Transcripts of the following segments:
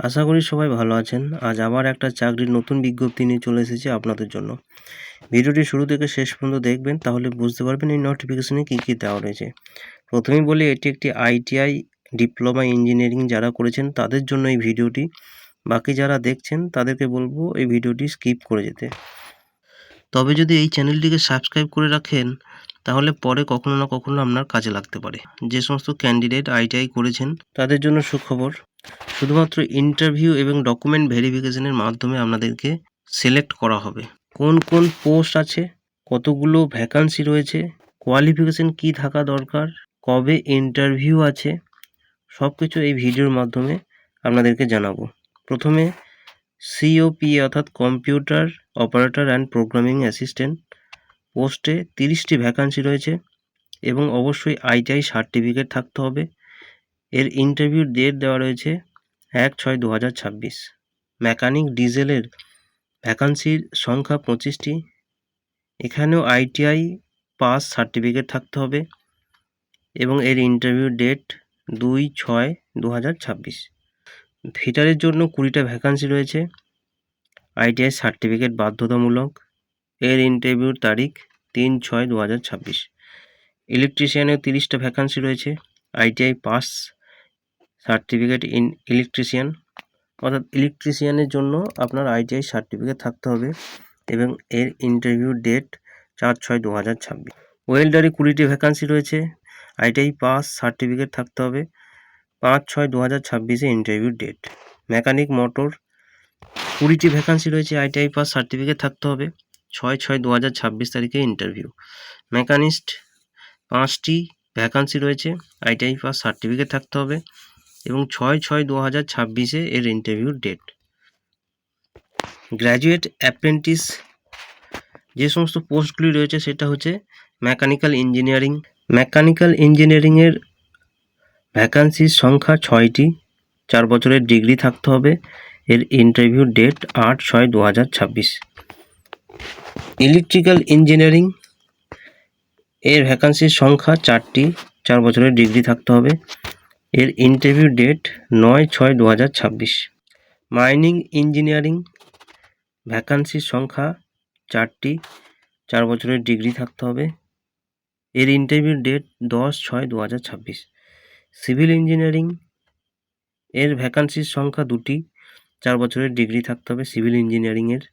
আশা করি সবাই ভালো আছেন। আজ আবার একটা চাকরির নতুন বিজ্ঞপ্তি নিয়ে চলে এসেছি আপনাদের জন্য। ভিডিওটি শুরু থেকে শেষ পর্যন্ত দেখবেন, তাহলে বুঝতে পারবেন এই নোটিফিকেশনে কী দেওয়া রয়েছে। প্রথমেই বলি, এটি একটি ITI ডিপ্লোমা ইঞ্জিনিয়ারিং যারা করেছেন তাদের জন্য এই ভিডিওটি। বাকি যারা দেখছেন তাদেরকে বলবো এই ভিডিওটি স্কিপ করে যেতে। তবে যদি এই চ্যানেলটিকে সাবস্ক্রাইব করে রাখেন, তাহলে পরে কখনো না কখনো আপনার কাজে লাগতে পারে। যে সমস্ত ক্যান্ডিডেট ITI করেছেন তাদের জন্য সুখবর, শুধুমাত্র ইন্টারভিউ এবং ডকুমেন্ট ভেরিফিকেশনের মাধ্যমে আপনাদেরকে সিলেক্ট করা হবে। কোন কোন পোস্ট আছে, কতগুলো ভ্যাকান্সি রয়েছে, কোয়ালিফিকেশন কি থাকা দরকার, কবে ইন্টারভিউ আছে, সব কিছু এই ভিডিওর মাধ্যমে আপনাদেরকে জানাবো। প্রথমে COPA অর্থাৎ computer operator and programming assistant পোস্টে 30টি ভ্যাকান্সি রয়েছে এবং অবশ্যই ITI সার্টিফিকেট থাকতে হবে। এর ইন্টারভিউ ডেট দেওয়া রয়েছে 1/6/2026। মেকানিক ডিজেলের ভ্যাকান্সির সংখ্যা 25টি। এখানেও ITI পাস সার্টিফিকেট থাকতে হবে এবং এর ইন্টারভিউ ডেট 2/6/2026। ফিটারের জন্য 20টা ভ্যাকান্সি রয়েছে, ITI সার্টিফিকেট বাধ্যতামূলক। এর ইন্টারভিউর তারিখ 3/6/2026। ইলেকট্রিশিয়ানের 30টা ভ্যাকান্সি রয়েছে, ITI pass certificate in electrician, অর্থাৎ ইলেকট্রিশিয়ানের জন্য আপনার ITI সার্টিফিকেট থাকতে হবে এবং এর ইন্টারভিউ ডেট 4/6/2026। ওয়েল্ডারে 20টি ভ্যাকান্সি রয়েছে, ITI পাস সার্টিফিকেট থাকতে হবে, 5/6/2026 ইন্টারভিউ ডেট। মেকানিক মোটর 20টি ভ্যাকান্সি রয়েছে, ITI পাস সার্টিফিকেট থাকতে হবে, 6/6/2026 তারিখে ইন্টারভিউ। মেকানিস্ট 5টি ভ্যাকান্সি রয়েছে, ITI পাস সার্টিফিকেট থাকতে হবে এবং 6/6/2026 এর ইন্টারভিউ ডেট। গ্র্যাজুয়েট অ্যাপ্রেন্টিস যে সমস্ত পোস্টগুলি রয়েছে সেটা হচ্ছে মেকানিক্যাল ইঞ্জিনিয়ারিং। মেকানিক্যাল ইঞ্জিনিয়ারিংয়ের ভ্যাকান্সির সংখ্যা 6টি, 4 বছরের ডিগ্রি থাকতে হবে। এর ইন্টারভিউ ডেট 8/6/2026। ইলেকট্রিক্যাল ইঞ্জিনিয়ারিং এর ভ্যাকান্সির সংখ্যা 4টি, 4 বছরের ডিগ্রি থাকতে হবে। এর ইন্টারভিউ ডেট 9/6/2026। মাইনিং ইঞ্জিনিয়ারিং ভ্যাকান্সির সংখ্যা 4টি, 4 বছরের ডিগ্রি থাকতে হবে। এর ইন্টারভিউ ডেট 10/6/2026। সিভিল ইঞ্জিনিয়ারিং এর ভ্যাকান্সির সংখ্যা 2টি, 4 বছরের ডিগ্রি থাকতে হবে সিভিল ইঞ্জিনিয়ারিংয়ের।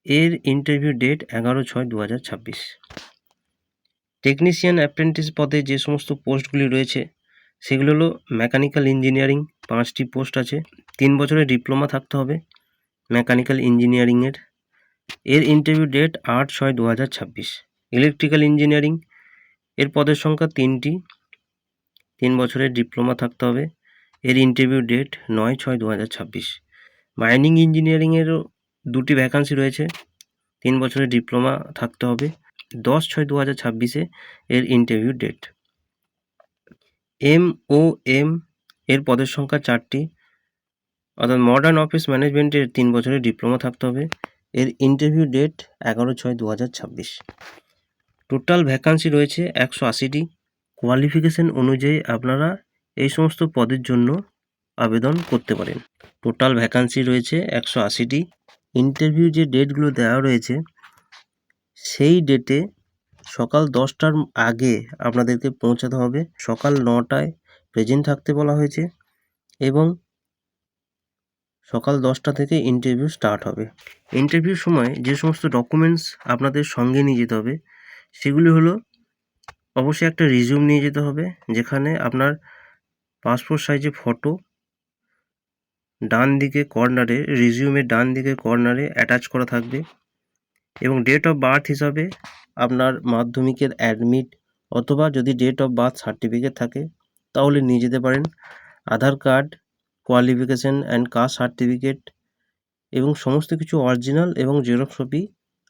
এর ইন্টারভিউ ডেট 11/6/2026। টেকনিশিয়ান অ্যাপ্রেন্টিস পদে যে সমস্ত পোস্টগুলি রয়েছে সেগুলো হলো মেকানিক্যাল ইঞ্জিনিয়ারিং, 5টি পোস্ট আছে, 3 বছরের ডিপ্লোমা থাকতে হবে মেকানিক্যাল ইঞ্জিনিয়ারিংয়ের। এর ইন্টারভিউ ডেট 8/6/2026। ইলেকট্রিক্যাল ইঞ্জিনিয়ারিং এর পদের সংখ্যা 3টি, 3 বছরের ডিপ্লোমা থাকতে হবে। এর ইন্টারভিউ ডেট 9/6/2026। মাইনিং ইঞ্জিনিয়ারিংয়েরও 2টি ভ্যাকান্সি রয়েছে, 3 বছরের ডিপ্লোমা থাকতে হবে, 10/6/2026 এর ইন্টারভিউ ডেট। MOM এর পদের সংখ্যা 4টি, অর্থাৎ মডার্ন অফিস ম্যানেজমেন্টের 3 বছরের ডিপ্লোমা থাকতে হবে। এর ইন্টারভিউ ডেট 11/6/2026। টোটাল ভ্যাকান্সি রয়েছে 180টি। কোয়ালিফিকেশন অনুযায়ী আপনারা এই সমস্ত পদের জন্য আবেদন করতে পারেন। টোটাল ভ্যাকান্সি রয়েছে 180টি। ইন্টারভিউ যে ডেটগুলো দেওয়া রয়েছে সেই ডেটে সকাল 10টার আগে আপনাদেরকে পৌঁছাতে হবে। সকাল 9টায় প্রেজেন্ট থাকতে বলা হয়েছে এবং সকাল 10টা থেকে ইন্টারভিউ স্টার্ট হবে। ইন্টারভিউর সময় যে সমস্ত ডকুমেন্টস আপনাদের সঙ্গে নিয়ে যেতে হবে সেগুলি হলো, অবশ্যই একটা রিজিউম নিয়ে যেতে হবে, যেখানে আপনার পাসপোর্ট সাইজে ফটো ডান দিকে কর্নারে, রিজিউমের ডান দিকে কর্নারে অ্যাটাচ করা থাকবে এবং ডেট অফ বার্থ হিসাবে আপনার মাধ্যমিকের অ্যাডমিট অথবা যদি ডেট অফ বার্থ সার্টিফিকেট থাকে তাহলে নিয়ে যেতে পারেন। Aadhaar card, qualification and caste certificate এবং সমস্ত কিছু অরিজিনাল এবং জেরক্স কপি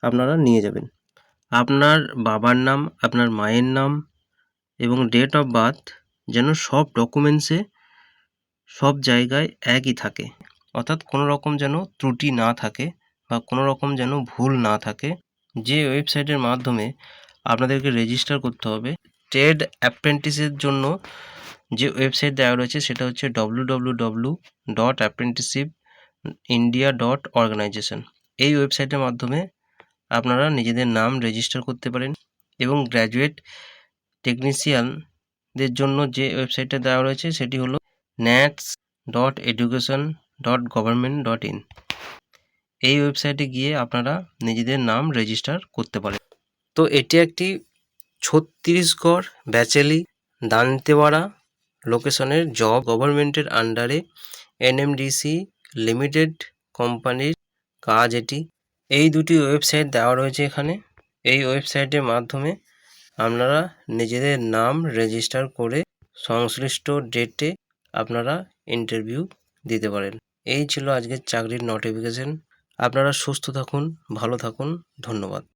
আপনারা নিয়ে যাবেন। আপনার বাবার নাম, আপনার মায়ের নাম এবং ডেট অফ বার্থ যেন সব ডকুমেন্টসে সব জায়গায় একই থাকে, অর্থাৎ কোনো রকম যেন ত্রুটি না থাকে বা কোনো রকম যেন ভুল না থাকে। যে ওয়েবসাইটের মাধ্যমে আপনাদেরকে রেজিস্টার করতে হবে ট্রেড অ্যাপ্রেন্টিসের জন্য যে ওয়েবসাইট দেওয়া রয়েছে সেটা হচ্ছে www.apprenticeshipindia.organization। এই ওয়েবসাইটের মাধ্যমে আপনারা নিজেদের নাম রেজিস্টার করতে পারেন এবং গ্র্যাজুয়েট টেকনিশিয়ানদের জন্য যে ওয়েবসাইটটা দেওয়া রয়েছে সেটি হলো nats.education.government.in। এই ওয়েবসাইটে গিয়ে আপনারা নিজেদের নাম রেজিস্টার করতে পারেন। তো এটি একটি ছত্তিশগড় ব্যাচেলি দান্তেওয়াড়া লোকেশনের জব, গভর্নমেন্টের আন্ডারে এনএমডিসি লিমিটেড কোম্পানির কাজ এটি। এই দুটি ওয়েবসাইট দেওয়া রয়েছে এখানে। এই ওয়েবসাইটের মাধ্যমে আপনারা নিজেদের নাম রেজিস্টার করে সংশ্লিষ্ট ডেটে আপনারা ইন্টারভিউ দিতে পারেন। এই ছিল আজকের চাকরির নোটিফিকেশন। আপনারা সুস্থ থাকুন, ভালো থাকুন, ধন্যবাদ।